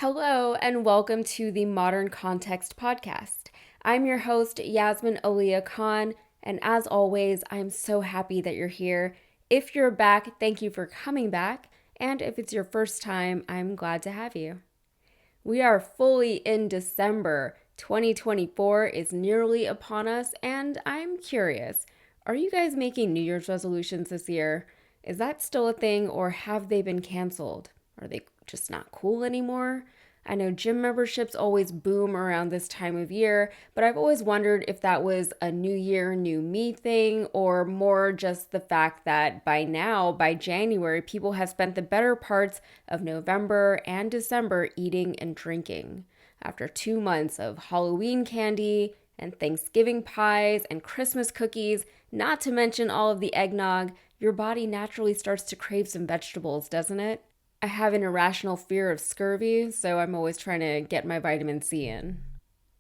Hello, and welcome to the Modern Context Podcast. I'm your host, Yasmin Aliyah Khan, and as always, I'm so happy that you're here. If you're back, thank you for coming back, and if it's your first time, I'm glad to have you. We are fully in December. 2024 is nearly upon us, and I'm curious, are you guys making New Year's resolutions this year? Is that still a thing, or have they been canceled? Are they just not cool anymore? I know gym memberships always boom around this time of year, but I've always wondered if that was a new year, new me thing, or more just the fact that by now, by January, people have spent the better parts of November and December eating and drinking. After 2 months of Halloween candy and Thanksgiving pies and Christmas cookies, not to mention all of the eggnog, your body naturally starts to crave some vegetables, doesn't it? I have an irrational fear of scurvy, so I'm always trying to get my vitamin C in.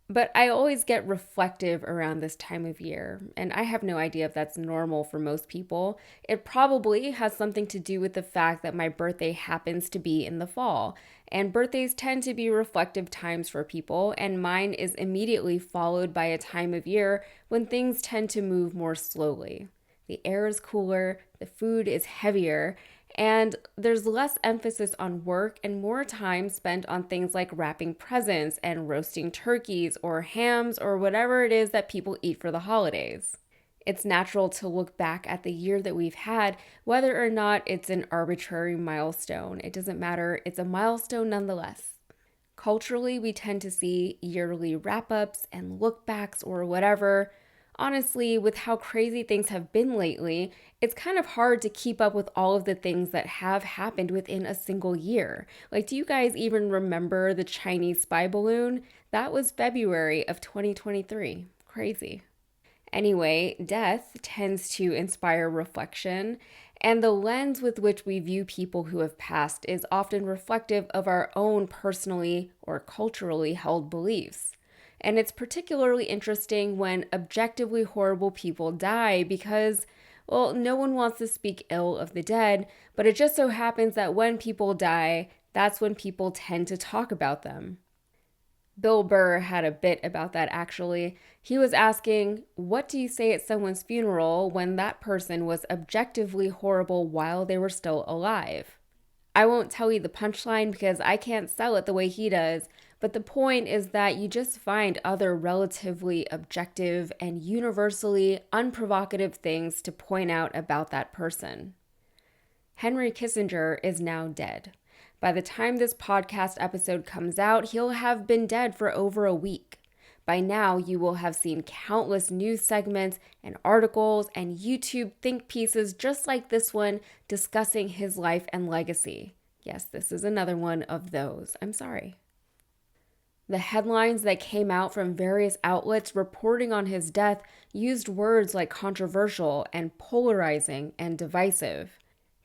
But I always get reflective around this time of year, and I have no idea if that's normal for most people. It probably has something to do with the fact that my birthday happens to be in the fall, and birthdays tend to be reflective times for people, and mine is immediately followed by a time of year when things tend to move more slowly. The air is cooler, the food is heavier, and there's less emphasis on work and more time spent on things like wrapping presents and roasting turkeys or hams or whatever it is that people eat for the holidays. It's natural to look back at the year that we've had, whether or not it's an arbitrary milestone. It doesn't matter, it's a milestone nonetheless. Culturally, we tend to see yearly wrap-ups and look-backs or whatever. Honestly, with how crazy things have been lately, it's kind of hard to keep up with all of the things that have happened within a single year. Like, do you guys even remember the Chinese spy balloon? That was February of 2023. Crazy. Anyway, death tends to inspire reflection, and the lens with which we view people who have passed is often reflective of our own personally or culturally held beliefs. And it's particularly interesting when objectively horrible people die because, well, no one wants to speak ill of the dead, but it just so happens that when people die, that's when people tend to talk about them. Bill Burr had a bit about that actually. He was asking, what do you say at someone's funeral when that person was objectively horrible while they were still alive? I won't tell you the punchline because I can't sell it the way he does, but the point is that you just find other relatively objective and universally unprovocative things to point out about that person. Henry Kissinger is now dead. By the time this podcast episode comes out, he'll have been dead for over a week. By now, you will have seen countless news segments and articles and YouTube think pieces just like this one discussing his life and legacy. Yes, this is another one of those. I'm sorry. The headlines that came out from various outlets reporting on his death used words like controversial and polarizing and divisive.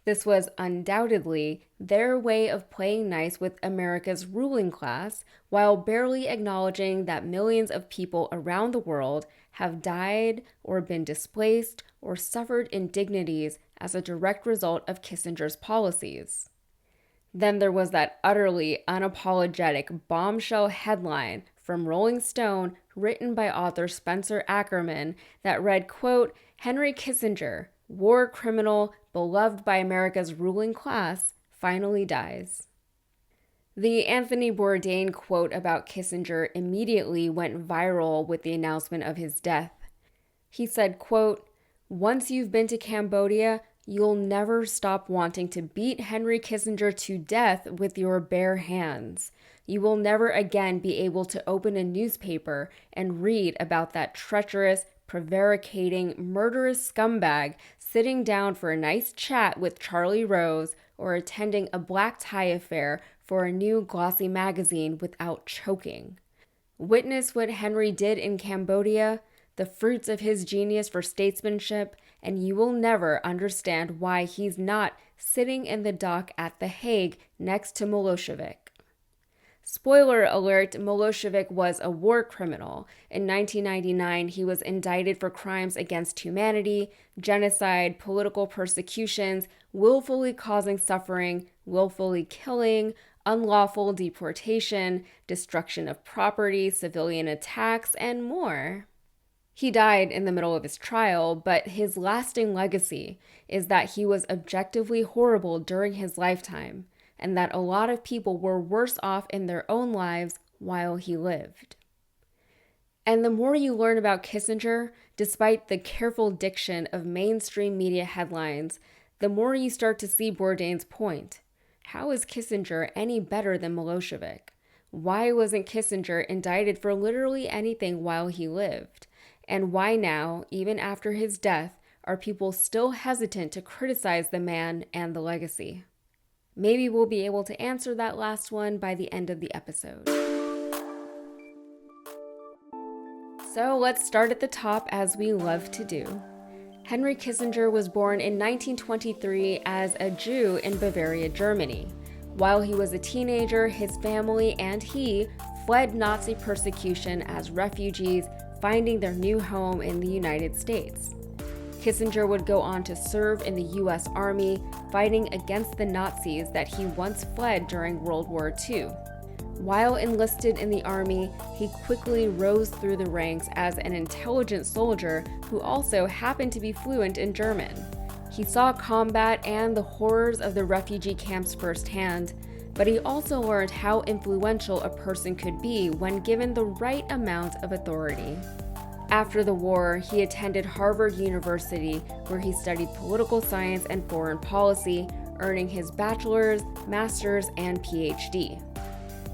This was undoubtedly their way of playing nice with America's ruling class while barely acknowledging that millions of people around the world have died or been displaced or suffered indignities as a direct result of Kissinger's policies. Then there was that utterly unapologetic bombshell headline from Rolling Stone written by author Spencer Ackerman that read, quote, Henry Kissinger, war criminal, beloved by America's ruling class, finally dies. The Anthony Bourdain quote about Kissinger immediately went viral with the announcement of his death. He said, quote, once you've been to Cambodia, you'll never stop wanting to beat Henry Kissinger to death with your bare hands. You will never again be able to open a newspaper and read about that treacherous, prevaricating, murderous scumbag sitting down for a nice chat with Charlie Rose or attending a black tie affair for a new glossy magazine without choking. Witness what Henry did in Cambodia, the fruits of his genius for statesmanship, and you will never understand why he's not sitting in the dock at The Hague next to Milosevic. Spoiler alert, Milosevic was a war criminal. In 1999, he was indicted for crimes against humanity, genocide, political persecutions, willfully causing suffering, willfully killing, unlawful deportation, destruction of property, civilian attacks, and more. He died in the middle of his trial, but his lasting legacy is that he was objectively horrible during his lifetime, and that a lot of people were worse off in their own lives while he lived. And the more you learn about Kissinger, despite the careful diction of mainstream media headlines, the more you start to see Bourdain's point. How is Kissinger any better than Milosevic? Why wasn't Kissinger indicted for literally anything while he lived? And why now, even after his death, are people still hesitant to criticize the man and the legacy? Maybe we'll be able to answer that last one by the end of the episode. So let's start at the top, as we love to do. Henry Kissinger was born in 1923 as a Jew in Bavaria, Germany. While he was a teenager, his family and he fled Nazi persecution as refugees, finding their new home in the United States. Kissinger would go on to serve in the U.S. Army, fighting against the Nazis that he once fled during World War II. While enlisted in the Army, he quickly rose through the ranks as an intelligent soldier who also happened to be fluent in German. He saw combat and the horrors of the refugee camps firsthand, but he also learned how influential a person could be when given the right amount of authority. After the war, he attended Harvard University, where he studied political science and foreign policy, earning his bachelor's, master's, and PhD.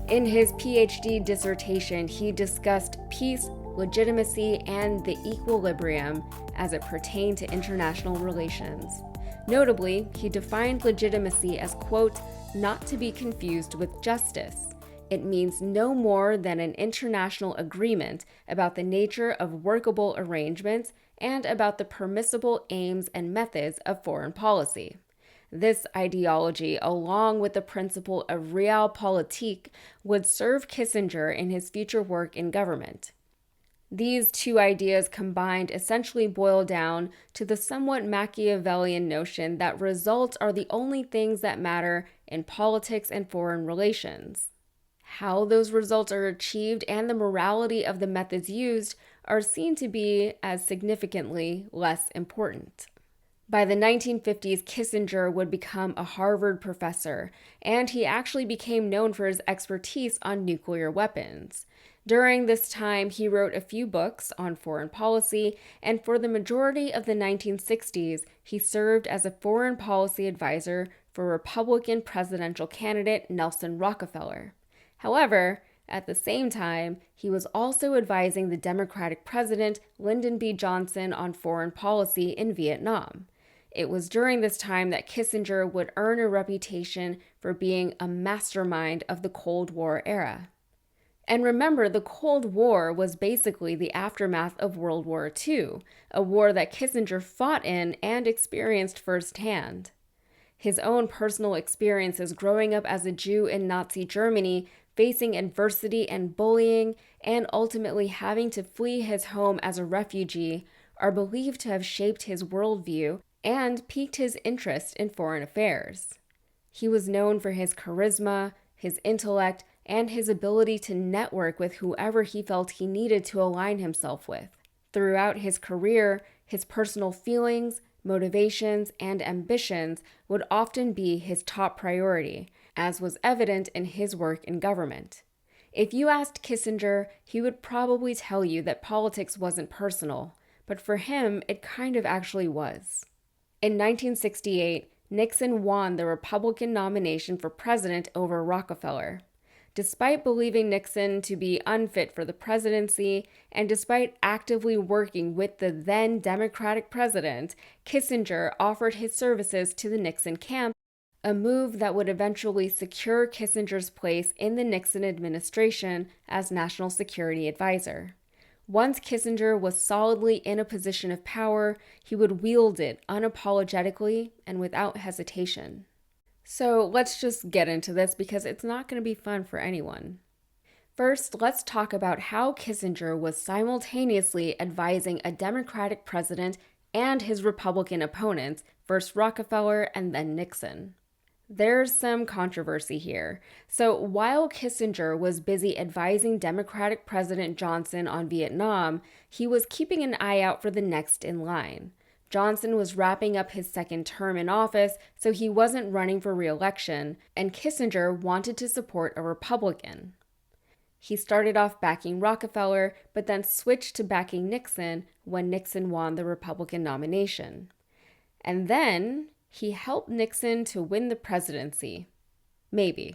In his PhD dissertation, he discussed peace, legitimacy, and the equilibrium as it pertained to international relations. Notably, he defined legitimacy as, quote, not to be confused with justice. It means no more than an international agreement about the nature of workable arrangements and about the permissible aims and methods of foreign policy. This ideology, along with the principle of realpolitik, would serve Kissinger in his future work in government. These two ideas combined essentially boil down to the somewhat Machiavellian notion that results are the only things that matter in politics and foreign relations. How those results are achieved and the morality of the methods used are seen to be as significantly less important. By the 1950s, Kissinger would become a Harvard professor, and he actually became known for his expertise on nuclear weapons. During this time, he wrote a few books on foreign policy, and for the majority of the 1960s, he served as a foreign policy advisor for Republican presidential candidate Nelson Rockefeller. However, at the same time, he was also advising the Democratic president Lyndon B. Johnson on foreign policy in Vietnam. It was during this time that Kissinger would earn a reputation for being a mastermind of the Cold War era. And remember, the Cold War was basically the aftermath of World War II, a war that Kissinger fought in and experienced firsthand. His own personal experiences growing up as a Jew in Nazi Germany, facing adversity and bullying, and ultimately having to flee his home as a refugee, are believed to have shaped his worldview and piqued his interest in foreign affairs. He was known for his charisma, his intellect, and his ability to network with whoever he felt he needed to align himself with. Throughout his career, his personal feelings, motivations, and ambitions would often be his top priority, as was evident in his work in government. If you asked Kissinger, he would probably tell you that politics wasn't personal, but for him, it kind of actually was. In 1968, Nixon won the Republican nomination for president over Rockefeller. Despite believing Nixon to be unfit for the presidency, and despite actively working with the then Democratic president, Kissinger offered his services to the Nixon camp, a move that would eventually secure Kissinger's place in the Nixon administration as National Security Advisor. Once Kissinger was solidly in a position of power, he would wield it unapologetically and without hesitation. So let's just get into this because it's not going to be fun for anyone. First, let's talk about how Kissinger was simultaneously advising a Democratic president and his Republican opponents, first Rockefeller and then Nixon. There's some controversy here. So, while Kissinger was busy advising Democratic President Johnson on Vietnam, he was keeping an eye out for the next in line. Johnson was wrapping up his second term in office, so he wasn't running for re-election, and Kissinger wanted to support a Republican. He started off backing Rockefeller, but then switched to backing Nixon when Nixon won the Republican nomination. And then he helped Nixon to win the presidency. Maybe.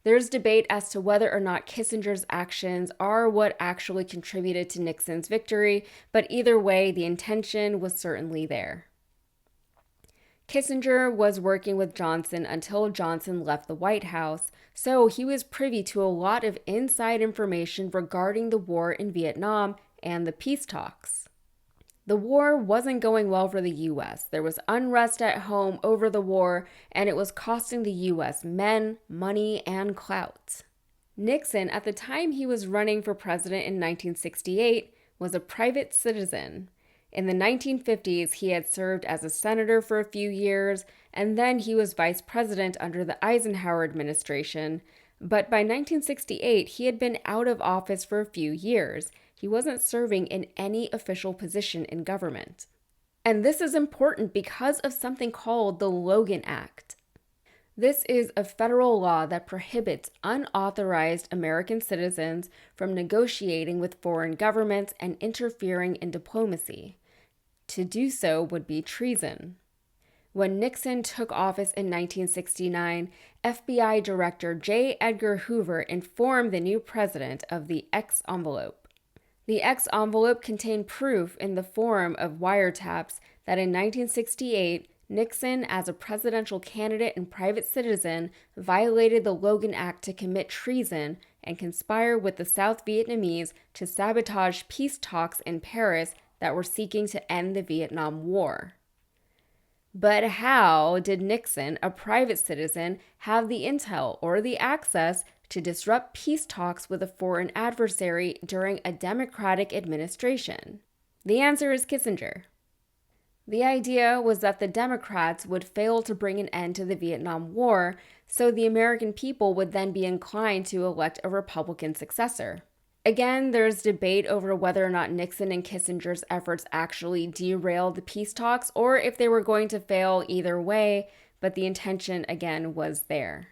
There's debate as to whether or not Kissinger's actions are what actually contributed to Nixon's victory, but either way, the intention was certainly there. Kissinger was working with Johnson until Johnson left the White House, so he was privy to a lot of inside information regarding the war in Vietnam and the peace talks. The war wasn't going well for the U.S. There was unrest at home over the war, and it was costing the U.S. men, money, and clout. Nixon, at the time he was running for president in 1968, was a private citizen. In the 1950s, he had served as a senator for a few years, and then he was vice president under the Eisenhower administration. But by 1968, he had been out of office for a few years. He wasn't serving in any official position in government. And this is important because of something called the Logan Act. This is a federal law that prohibits unauthorized American citizens from negotiating with foreign governments and interfering in diplomacy. To do so would be treason. When Nixon took office in 1969, FBI Director J. Edgar Hoover informed the new president of the X envelope. The X envelope contained proof in the form of wiretaps that in 1968, Nixon, as a presidential candidate and private citizen, violated the Logan Act to commit treason and conspire with the South Vietnamese to sabotage peace talks in Paris that were seeking to end the Vietnam War. But how did Nixon, a private citizen, have the intel or the access to disrupt peace talks with a foreign adversary during a Democratic administration? The answer is Kissinger. The idea was that the Democrats would fail to bring an end to the Vietnam War, so the American people would then be inclined to elect a Republican successor. Again, there's debate over whether or not Nixon and Kissinger's efforts actually derailed the peace talks or if they were going to fail either way, but the intention, again, was there.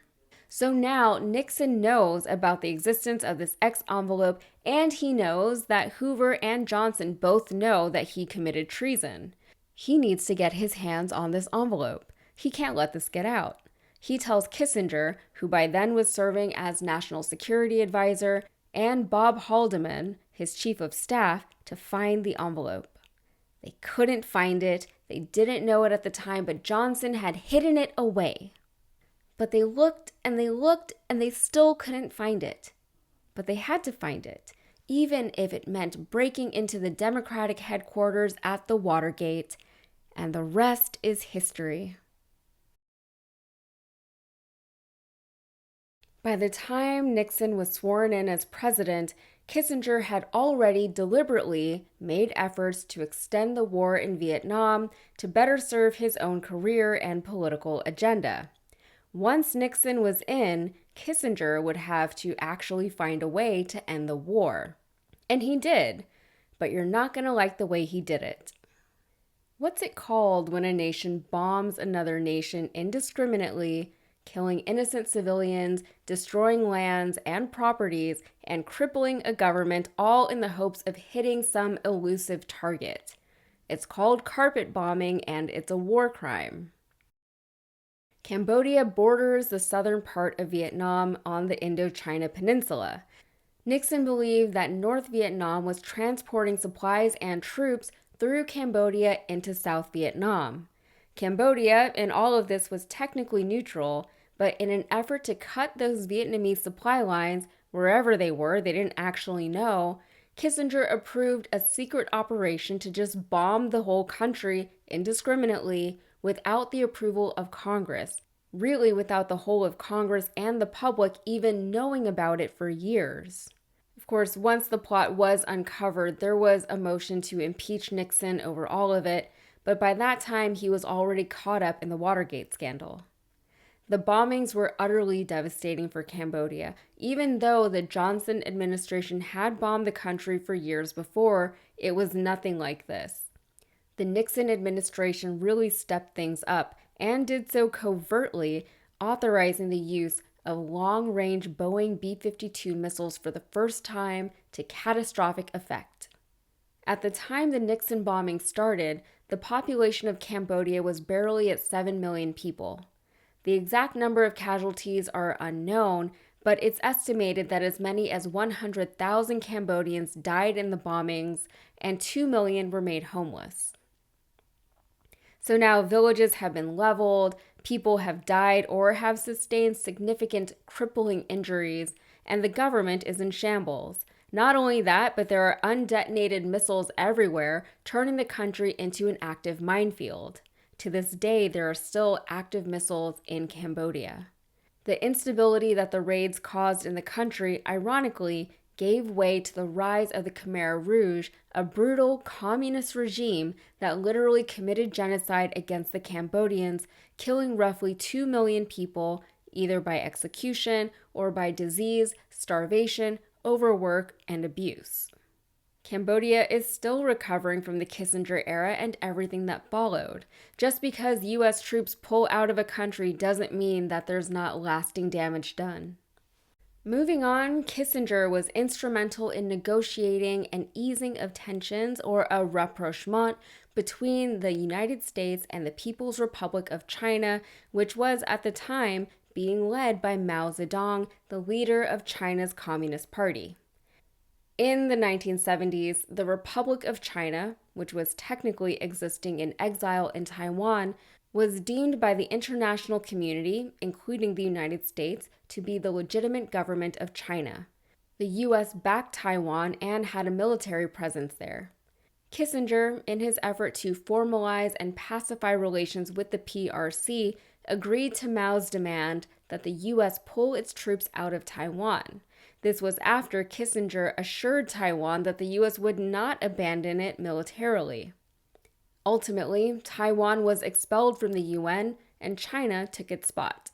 So now Nixon knows about the existence of this X envelope, and he knows that Hoover and Johnson both know that he committed treason. He needs to get his hands on this envelope. He can't let this get out. He tells Kissinger, who by then was serving as National Security Advisor, and Bob Haldeman, his chief of staff, to find the envelope. They couldn't find it. They didn't know it at the time, but Johnson had hidden it away. But they looked and they looked and they still couldn't find it. But they had to find it, even if it meant breaking into the Democratic headquarters at the Watergate. And the rest is history. By the time Nixon was sworn in as president, Kissinger had already deliberately made efforts to extend the war in Vietnam to better serve his own career and political agenda. Once Nixon was in, Kissinger would have to actually find a way to end the war. And he did, but you're not going to like the way he did it. What's it called when a nation bombs another nation indiscriminately, killing innocent civilians, destroying lands and properties, and crippling a government, all in the hopes of hitting some elusive target? It's called carpet bombing, and it's a war crime. Cambodia borders the southern part of Vietnam on the Indochina Peninsula. Nixon believed that North Vietnam was transporting supplies and troops through Cambodia into South Vietnam. Cambodia, in all of this, was technically neutral, but in an effort to cut those Vietnamese supply lines, wherever they were, they didn't actually know, Kissinger approved a secret operation to just bomb the whole country indiscriminately without the approval of Congress, really without the whole of Congress and the public even knowing about it for years. Of course, once the plot was uncovered, there was a motion to impeach Nixon over all of it, but by that time he was already caught up in the Watergate scandal. The bombings were utterly devastating for Cambodia, even though the Johnson administration had bombed the country for years before. It was nothing like this. The Nixon administration really stepped things up and did so covertly, authorizing the use of long-range Boeing B-52 missiles for the first time to catastrophic effect. At the time the Nixon bombing started, the population of Cambodia was barely at 7 million people. The exact number of casualties are unknown, but it's estimated that as many as 100,000 Cambodians died in the bombings and 2 million were made homeless. So now villages have been leveled, people have died or have sustained significant crippling injuries, and the government is in shambles. Not only that, but there are undetonated missiles everywhere, turning the country into an active minefield. To this day, there are still active missiles in Cambodia. The instability that the raids caused in the country, ironically, gave way to the rise of the Khmer Rouge, a brutal communist regime that literally committed genocide against the Cambodians, killing roughly 2 million people, either by execution or by disease, starvation, overwork, and abuse. Cambodia is still recovering from the Kissinger era and everything that followed. Just because U.S. troops pull out of a country doesn't mean that there's not lasting damage done. Moving on, Kissinger was instrumental in negotiating an easing of tensions, or a rapprochement, between the United States and the People's Republic of China, which was at the time being led by Mao Zedong, the leader of China's Communist Party. In the 1970s, the Republic of China, which was technically existing in exile in Taiwan, was deemed by the international community, including the United States, to be the legitimate government of China. The U.S. backed Taiwan and had a military presence there. Kissinger, in his effort to formalize and pacify relations with the PRC, agreed to Mao's demand that the U.S. pull its troops out of Taiwan. This was after Kissinger assured Taiwan that the U.S. would not abandon it militarily. Ultimately, Taiwan was expelled from the UN and China took its spot.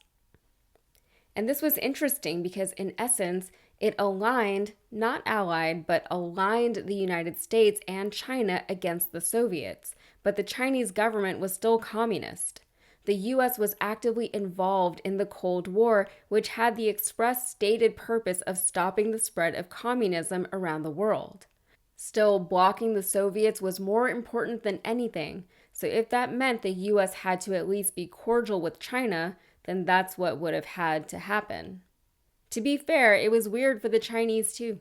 And this was interesting because, in essence, it aligned, not allied, but aligned the United States and China against the Soviets, but the Chinese government was still communist. The U.S. was actively involved in the Cold War, which had the express stated purpose of stopping the spread of communism around the world. Still, blocking the Soviets was more important than anything, so if that meant the U.S. had to at least be cordial with China, then that's what would have had to happen. To be fair, it was weird for the Chinese too.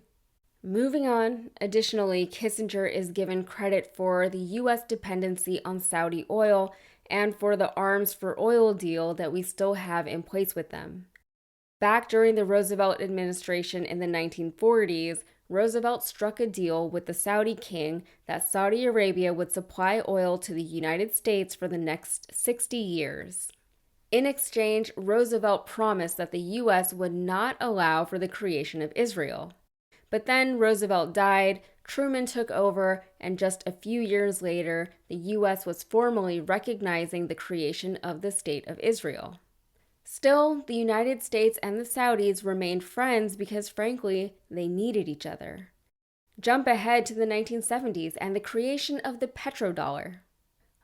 Moving on, additionally, Kissinger is given credit for the U.S. dependency on Saudi oil and for the arms for oil deal that we still have in place with them. Back during the Roosevelt administration in the 1940s, Roosevelt struck a deal with the Saudi king that Saudi Arabia would supply oil to the United States for the next 60 years. In exchange, Roosevelt promised that the U.S. would not allow for the creation of Israel. But then Roosevelt died, Truman took over, and just a few years later, the U.S. was formally recognizing the creation of the State of Israel. Still, the United States and the Saudis remained friends because, frankly, they needed each other. Jump ahead to the 1970s and the creation of the petrodollar.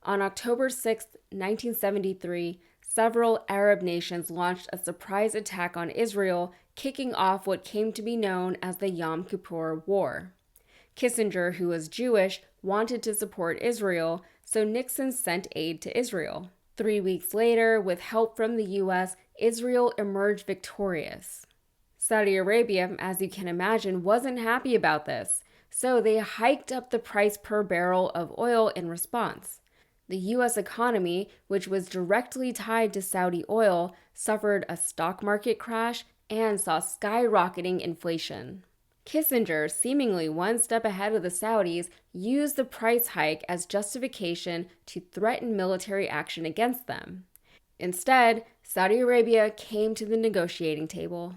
On October 6, 1973, several Arab nations launched a surprise attack on Israel, kicking off what came to be known as the Yom Kippur War. Kissinger, who was Jewish, wanted to support Israel, so Nixon sent aid to Israel. 3 weeks later, with help from the U.S., Israel emerged victorious. Saudi Arabia, as you can imagine, wasn't happy about this, so they hiked up the price per barrel of oil in response. The U.S. economy, which was directly tied to Saudi oil, suffered a stock market crash and saw skyrocketing inflation. Kissinger, seemingly one step ahead of the Saudis, used the price hike as justification to threaten military action against them. Instead, Saudi Arabia came to the negotiating table.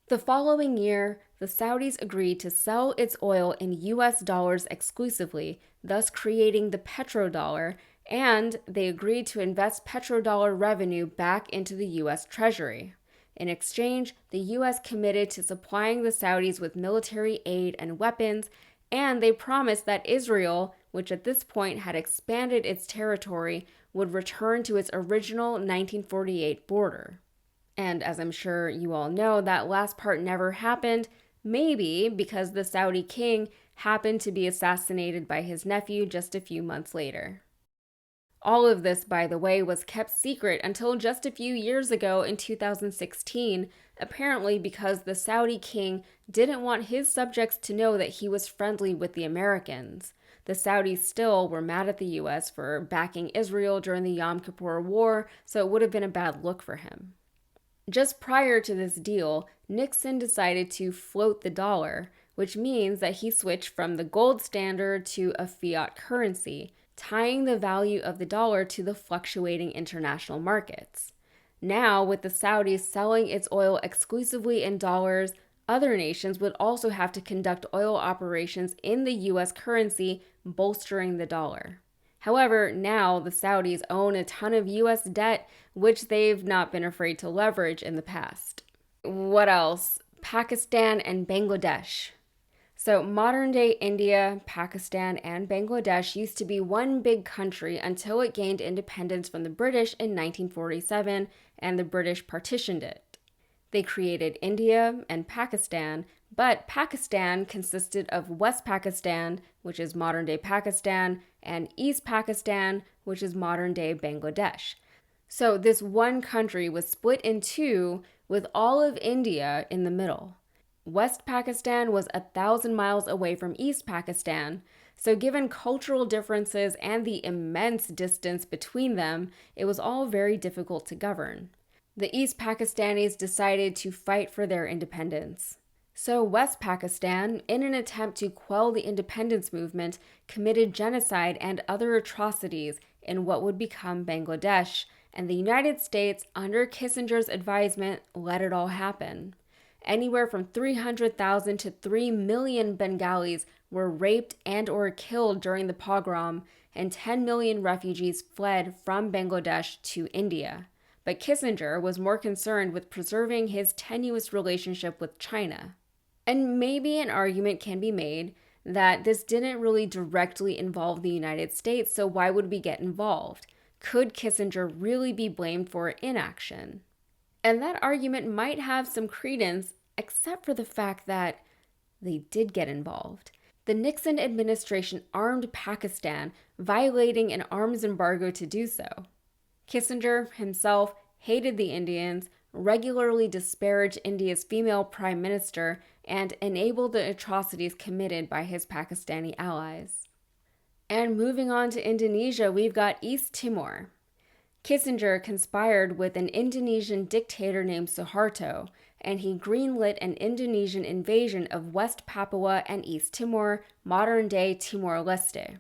The following year, the Saudis agreed to sell its oil in U.S. dollars exclusively, thus creating the petrodollar, And they agreed to invest petrodollar revenue back into the U.S. Treasury. In exchange, the U.S. committed to supplying the Saudis with military aid and weapons, and they promised that Israel, which at this point had expanded its territory, would return to its original 1948 border. And as I'm sure you all know, that last part never happened, maybe because the Saudi king happened to be assassinated by his nephew just a few months later. All of this, by the way, was kept secret until just a few years ago in 2016, apparently because the Saudi king didn't want his subjects to know that he was friendly with the Americans. The Saudis still were mad at the US for backing Israel during the Yom Kippur War, so it would have been a bad look for him. Just prior to this deal, Nixon decided to float the dollar, which means that he switched from the gold standard to a fiat currency, tying the value of the dollar to the fluctuating international markets. Now, with the Saudis selling its oil exclusively in dollars, other nations would also have to conduct oil operations in the US currency, bolstering the dollar. However, now the Saudis own a ton of US debt, which they've not been afraid to leverage in the past. What else? Pakistan and Bangladesh. So modern day India, Pakistan, and Bangladesh used to be one big country until it gained independence from the British in 1947 and the British partitioned it. They created India and Pakistan, but Pakistan consisted of West Pakistan, which is modern day Pakistan, and East Pakistan, which is modern day Bangladesh. So this one country was split in two with all of India in the middle. West Pakistan was 1,000 miles away from East Pakistan, so given cultural differences and the immense distance between them, it was all very difficult to govern. The East Pakistanis decided to fight for their independence. So West Pakistan, in an attempt to quell the independence movement, committed genocide and other atrocities in what would become Bangladesh, and the United States, under Kissinger's advisement, let it all happen. Anywhere from 300,000 to 3 million Bengalis were raped and or killed during the pogrom, and 10 million refugees fled from Bangladesh to India. But Kissinger was more concerned with preserving his tenuous relationship with China. And maybe an argument can be made that this didn't really directly involve the United States, so why would we get involved? Could Kissinger really be blamed for inaction? And that argument might have some credence, except for the fact that they did get involved. The Nixon administration armed Pakistan, violating an arms embargo to do so. Kissinger himself hated the Indians, regularly disparaged India's female prime minister, and enabled the atrocities committed by his Pakistani allies. And moving on to Indonesia, we've got East Timor. Kissinger conspired with an Indonesian dictator named Suharto, and he greenlit an Indonesian invasion of West Papua and East Timor, modern-day Timor-Leste.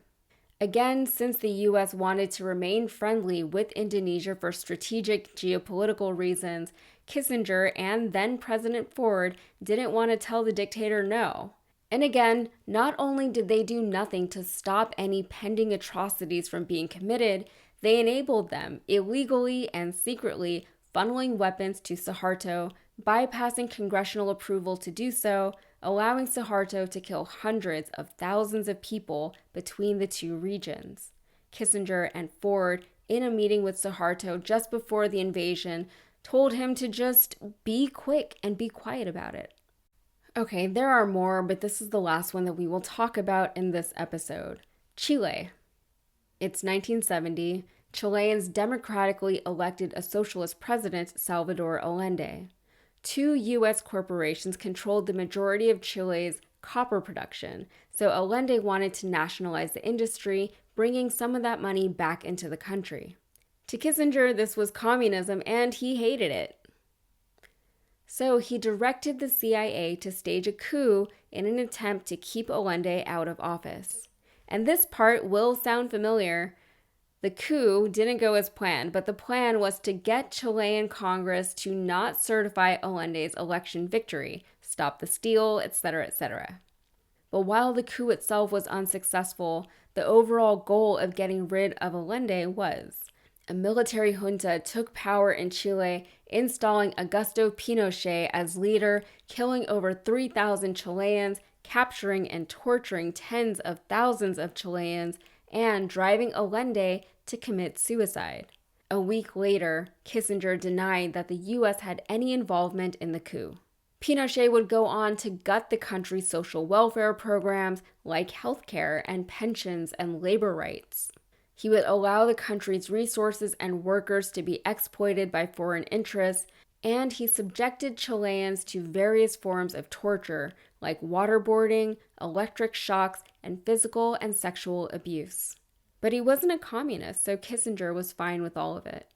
Again, since the U.S. wanted to remain friendly with Indonesia for strategic geopolitical reasons, Kissinger and then-President Ford didn't want to tell the dictator no. And again, not only did they do nothing to stop any pending atrocities from being committed, they enabled them, illegally and secretly funneling weapons to Suharto, bypassing congressional approval to do so, allowing Suharto to kill hundreds of thousands of people between the two regions. Kissinger and Ford, in a meeting with Suharto just before the invasion, told him to just be quick and be quiet about it. Okay, there are more, but this is the last one that we will talk about in this episode. Chile. It's 1970. Chileans democratically elected a socialist president, Salvador Allende. Two U.S. corporations controlled the majority of Chile's copper production, so Allende wanted to nationalize the industry, bringing some of that money back into the country. To Kissinger, this was communism, and he hated it. So he directed the CIA to stage a coup in an attempt to keep Allende out of office. And this part will sound familiar. The coup didn't go as planned, but the plan was to get Chilean Congress to not certify Allende's election victory, stop the steal, etc., etc. But while the coup itself was unsuccessful, the overall goal of getting rid of Allende was. A military junta took power in Chile, installing Augusto Pinochet as leader, killing over 3,000 Chileans, capturing and torturing tens of thousands of Chileans, and driving Allende to commit suicide. A week later, Kissinger denied that the U.S. had any involvement in the coup. Pinochet would go on to gut the country's social welfare programs like healthcare and pensions and labor rights. He would allow the country's resources and workers to be exploited by foreign interests, and he subjected Chileans to various forms of torture like waterboarding, electric shocks, and physical and sexual abuse. But he wasn't a communist, so Kissinger was fine with all of it.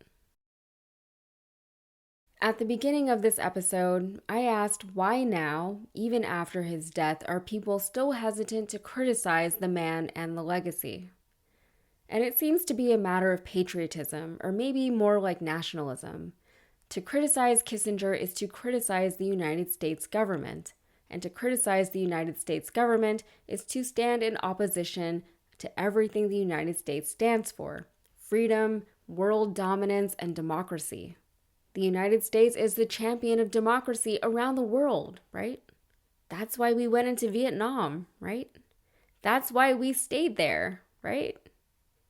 At the beginning of this episode, I asked why now, even after his death, are people still hesitant to criticize the man and the legacy? And it seems to be a matter of patriotism, or maybe more like nationalism. To criticize Kissinger is to criticize the United States government, and to criticize the United States government is to stand in opposition to everything the United States stands for: freedom, world dominance, and democracy. The United States is the champion of democracy around the world, right? That's why we went into Vietnam, right? That's why we stayed there, right?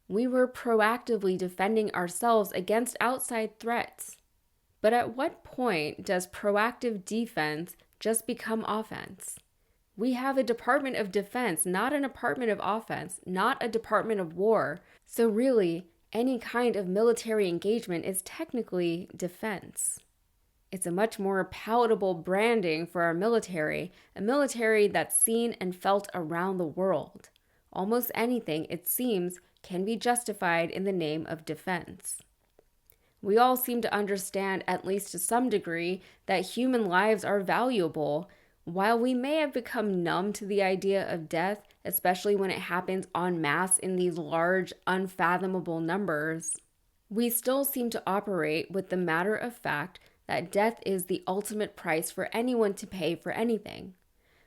We were proactively defending ourselves against outside threats. But at what point does proactive defense just become offense? We have a Department of Defense, not an Department of Offense, not a Department of War. So really, any kind of military engagement is technically defense. It's a much more palatable branding for our military, a military that's seen and felt around the world. Almost anything, it seems, can be justified in the name of defense. We all seem to understand, at least to some degree, that human lives are valuable. While we may have become numb to the idea of death, especially when it happens en masse in these large, unfathomable numbers, we still seem to operate with the matter of fact that death is the ultimate price for anyone to pay for anything.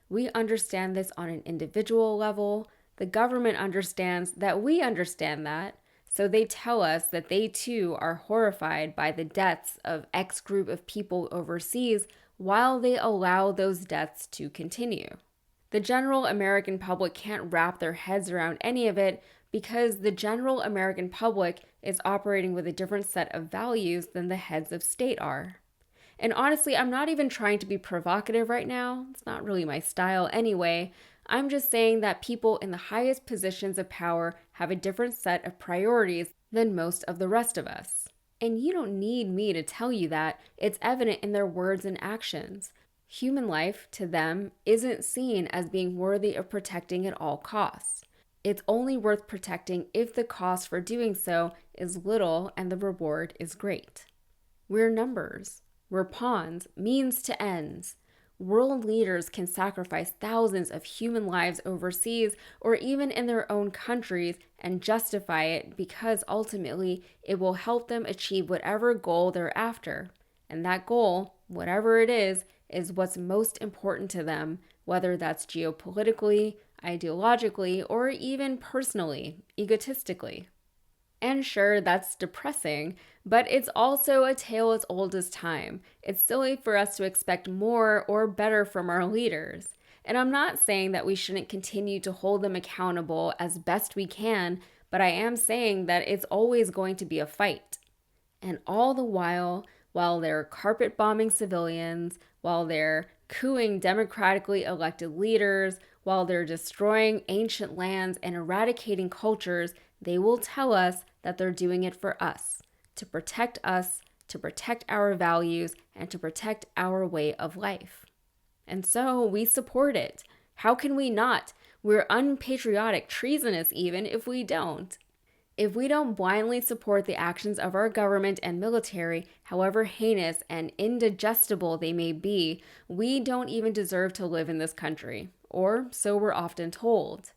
We understand this on an individual level. The government understands that we understand that, so they tell us that they too are horrified by the deaths of X group of people overseas while they allow those deaths to continue. The general American public can't wrap their heads around any of it because the general American public is operating with a different set of values than the heads of state are. And honestly, I'm not even trying to be provocative right now. It's not really my style anyway. I'm just saying that people in the highest positions of power have a different set of priorities than most of the rest of us. And you don't need me to tell you that. It's evident in their words and actions. Human life, to them, isn't seen as being worthy of protecting at all costs. It's only worth protecting if the cost for doing so is little and the reward is great. We're numbers. We're pawns, means to ends. World leaders can sacrifice thousands of human lives overseas or even in their own countries and justify it because ultimately it will help them achieve whatever goal they're after. And that goal, whatever it is what's most important to them, whether that's geopolitically, ideologically, or even personally, egotistically. And sure, that's depressing, but it's also a tale as old as time. It's silly for us to expect more or better from our leaders. And I'm not saying that we shouldn't continue to hold them accountable as best we can, but I am saying that it's always going to be a fight. And all the while they're carpet bombing civilians, while they're cooing democratically elected leaders, while they're destroying ancient lands and eradicating cultures, they will tell us that they're doing it for us, to protect our values, and to protect our way of life. And so we support it. How can we not? We're unpatriotic, treasonous even, if we don't. If we don't blindly support the actions of our government and military, however heinous and indigestible they may be, we don't even deserve to live in this country, or so we're often told.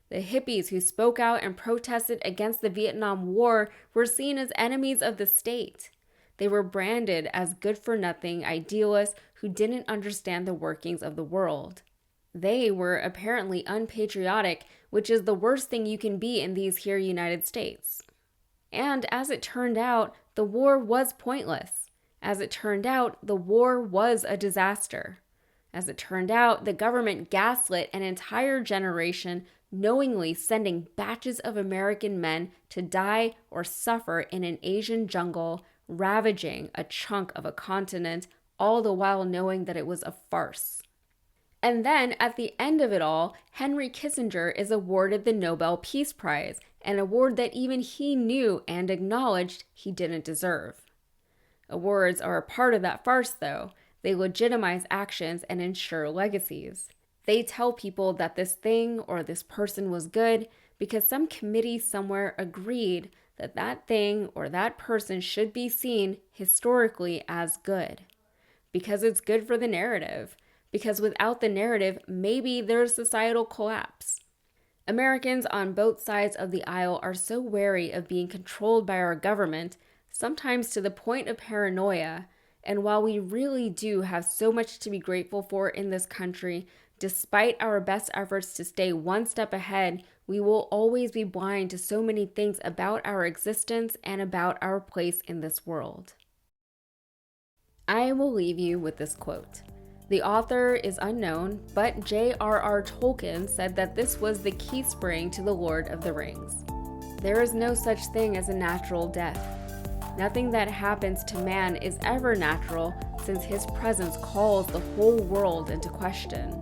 The hippies who spoke out and protested against the Vietnam War were seen as enemies of the state. They were branded as good-for-nothing idealists who didn't understand the workings of the world. They were apparently unpatriotic, which is the worst thing you can be in these here United States. And as it turned out, the war was pointless. As it turned out, the war was a disaster. As it turned out, the government gaslit an entire generation, knowingly sending batches of American men to die or suffer in an Asian jungle, ravaging a chunk of a continent, all the while knowing that it was a farce. And then, at the end of it all, Henry Kissinger is awarded the Nobel Peace Prize, an award that even he knew and acknowledged he didn't deserve. Awards are a part of that farce, though. They legitimize actions and ensure legacies. They tell people that this thing or this person was good because some committee somewhere agreed that that thing or that person should be seen historically as good. Because it's good for the narrative. Because without the narrative, maybe there's societal collapse. Americans on both sides of the aisle are so wary of being controlled by our government, sometimes to the point of paranoia. And while we really do have so much to be grateful for in this country, despite our best efforts to stay one step ahead, we will always be blind to so many things about our existence and about our place in this world. I will leave you with this quote. The author is unknown, but J.R.R. Tolkien said that this was the key spring to the Lord of the Rings. There is no such thing as a natural death. Nothing that happens to man is ever natural, since his presence calls the whole world into question.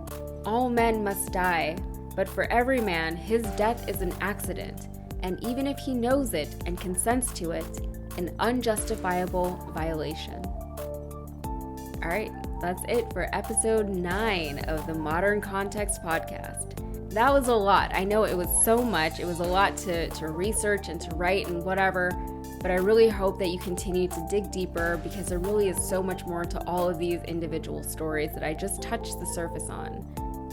All men must die, but for every man, his death is an accident, and even if he knows it and consents to it, an unjustifiable violation. All right, that's it for episode 9 of the Modern Context podcast. That was a lot. I know it was so much. It was a lot to research and to write and whatever, but I really hope that you continue to dig deeper because there really is so much more to all of these individual stories that I just touched the surface on.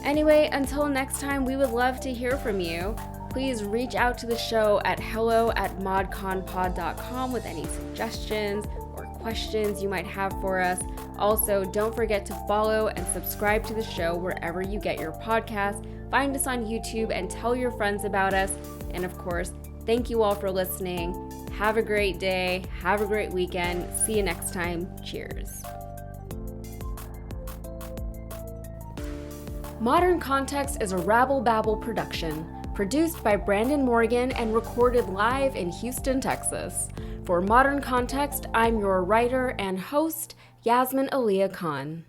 Anyway, until next time, we would love to hear from you. Please reach out to the show at hello@modconpod.com with any suggestions or questions you might have for us. Also, don't forget to follow and subscribe to the show wherever you get your podcasts. Find us on YouTube and tell your friends about us. And of course, thank you all for listening. Have a great day. Have a great weekend. See you next time. Cheers. Modern Context is a Rabble Babble production, produced by Brandon Morgan and recorded live in Houston, Texas. For Modern Context, I'm your writer and host, Yasmin Aaliyah Khan.